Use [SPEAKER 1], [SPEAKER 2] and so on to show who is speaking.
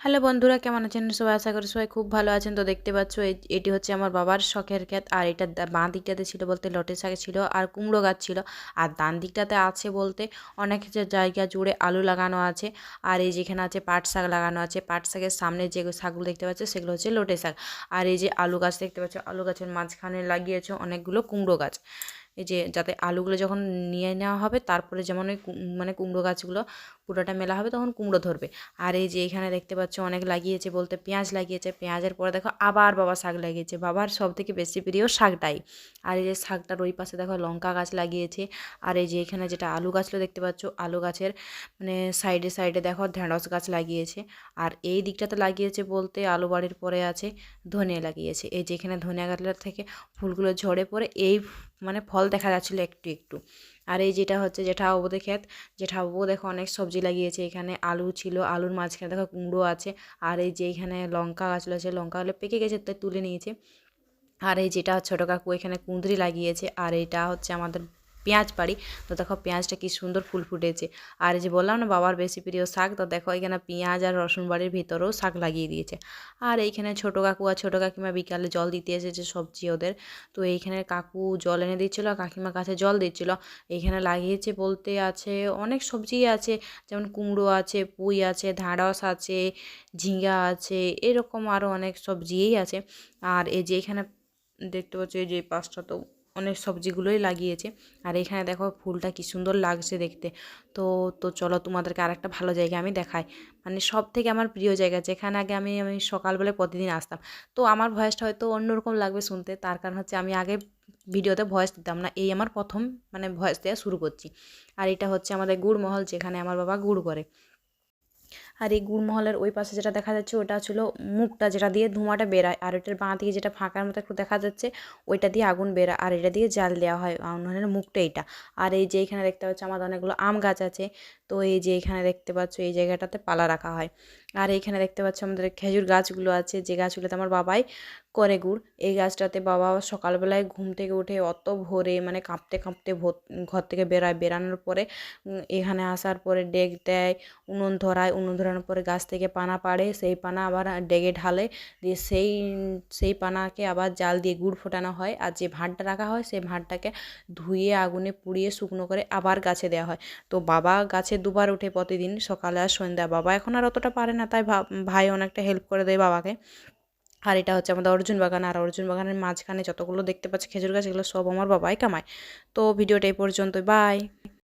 [SPEAKER 1] Hello বন্ধুরা, কেমন আছেন সবাই? আশা করি সবাই খুব ভালো আছেন। তো দেখতে পাচ্ছ এটি হচ্ছে আমার বাবার শখের ক্ষেত। আর এটা বাঁ দিকটাতে ছিল বলতে লটে শাক ছিল আর কুমড়ো গাছ ছিল। আর ডান দিকটাতে আছে বলতে অনেক জায়গা জুড়ে আলু লাগানো আছে। আর এই যেখানে আছে পাট শাক লাগানো আছে। পাট শাকের সামনে যে শাকগুলো দেখতে পাচ্ছ সেগুলো হচ্ছে লটে শাক। আর এই যে আলু গাছ দেখতে পাচ্ছ, আলু গাছের মাঝখানে লাগিয়েছে অনেকগুলো কুমড়ো গাছ। এই যে যাতে আলুগুলো যখন নিয়ে নেওয়া হবে তারপরে যেমন ওই মানে কুমড়ো গাছগুলো পুরোটা মেলা হবে তখন কুমড়ো ধরবে। আর এই যে এখানে দেখতে পাচ্ছ অনেক লাগিয়েছে বলতে পেঁয়াজ লাগিয়েছে। পেঁয়াজের পরে দেখো আবার বাবা শাক লাগিয়েছে। বাবার সব থেকে বেশি প্রিয় শাকটাই। আর এই যে শাকটার ওই পাশে দেখো লঙ্কা গাছ লাগিয়েছে। আর এই যে এখানে যেটা আলু গাছগুলো দেখতে পাচ্ছ, আলু গাছের মানে সাইডে সাইডে দেখো ঢেঁড়স গাছ লাগিয়েছে। আর এই দিকটাতে লাগিয়েছে বলতে আলু বাড়ির পরে আছে ধনিয়া লাগিয়েছে। এই যে এখানে ধনিয়া গাছটার থেকে ফুলগুলো ঝরে পড়ে এই মানে ফল দেখা যাচ্ছিলো একটু একটু। আর এই যেটা হচ্ছে জেঠাবাবুদের ক্ষেত। জেঠাবাবু দেখো অনেক সবজি লাগিয়েছে। এখানে আলু ছিল, আলুর মাঝখানে দেখো কুমড়ো আছে। আর এই যে এখানে লঙ্কা গাছগুলো আছে, লঙ্কাগুলো পেকে গেছে তাই তুলে নিয়েছে। আর এই যেটা ছোটো কাকু এখানে কুঁদরি লাগিয়েছে। আর এটা হচ্ছে আমাদের পেঁয়াজ বাড়ি। তো দেখো পেঁয়াজটা কি সুন্দর ফুল ফুটেছে। আর এই যে বললাম না বাবার বেশি প্রিয় শাক, তো দেখো এখানে পেঁয়াজ আর রসুন বাড়ির ভিতরেও শাক লাগিয়ে দিয়েছে। আর এইখানে ছোটো কাকু আর ছোটো কাকিমা বিকালে জল দিতে এসেছে সবজি ওদের। তো এইখানে কাকু জল এনে দিচ্ছিলো আর কাকিমা গাছে জল দিচ্ছিলো। এইখানে লাগিয়েছে বলতে আছে অনেক সবজিই আছে, যেমন কুমড়ো আছে, পুঁই আছে, ঢ্যাঁড়স আছে, ঝিঙ্গা আছে, এরকম আরও অনেক সবজিই আছে। আর এই যে এখানে দেখতে পাচ্ছ এই যে পাঁচটা তো অনেক সবজিগুলোই লাগিয়েছে। আর এখানে দেখো ফুলটা কি সুন্দর লাগছে দেখতে। তো তো চলো তোমাদেরকে আরেকটা ভালো জায়গা আমি দেখাই, মানে সব থেকে আমার প্রিয় জায়গা যেখানে আগে আমি সকালবেলায় প্রতিদিন আসতাম। তো আমার ভয়েসটা হয়তো অন্যরকম লাগবে শুনতে, তার কারণ হচ্ছে আমি আগে ভিডিওতে ভয়েস দিতাম না, এই আমার প্রথম মানে ভয়েস দেওয়া শুরু করছি। আর এটা হচ্ছে আমাদের গুড়মহল, যেখানে আমার বাবা গুড় করে। আর এই গুড়মহলের ওই পাশে যেটা দেখা যাচ্ছে ওটা ছিল মুখটা, যেটা দিয়ে ধোঁয়াটা বেরায়। আর ওইটার বাঁ দিকে যেটা ফাঁকার মতো একটু দেখা যাচ্ছে ওইটা দিয়ে আগুন বেরায়। আর এটা দিয়ে জাল দেওয়া হয় উনুনের মুখটা এইটা। আর এই যে এখানে দেখতে পাচ্ছ আমাদের অনেকগুলো আম গাছ আছে। তো এই যে এখানে দেখতে পাচ্ছ এই জায়গাটাতে পালা রাখা হয়। আর এইখানে দেখতে পাচ্ছ আমাদের খেজুর গাছগুলো আছে, যে গাছগুলোতে আমার বাবাই করে গুড়। এই গাছটাতে বাবা সকালবেলায় ঘুম থেকে উঠে অত ভোরে মানে কাঁপতে কাঁপতে ঘর থেকে বেরায়। বেরানোর পরে এখানে আসার পরে ডেক দেয়, উনুন ধরায়, উনুন ধরানোর পরে গাছ থেকে পানা পাড়ে, সেই পানা আবার ডেগে ঢালে, দিয়ে সেই পানাকে আবার জাল দিয়ে গুড় ফোটানো হয়। আর যে ভাঁড়টা রাখা হয় সেই ভাঁড়টাকে ধুয়ে আগুনে পুড়িয়ে শুকনো করে আবার গাছে দেওয়া হয়। তো বাবা গাছে দুবার ওঠে প্রতিদিন, সকালে আর সন্ধ্যা। বাবা এখন আর অতটা পারে না, তাই ভাই অনেকটা হেল্প করে দেয় বাবাকে। আর এটা হচ্ছে আমাদের অর্জুন বাগান। আর অর্জুন বাগানের মাঝখানে যতগুলো দেখতে পাচ্ছি খেজুর গাছ, এগুলো সব আমার বাবাই কামায়। তো ভিডিওটা এই পর্যন্তই, বাই।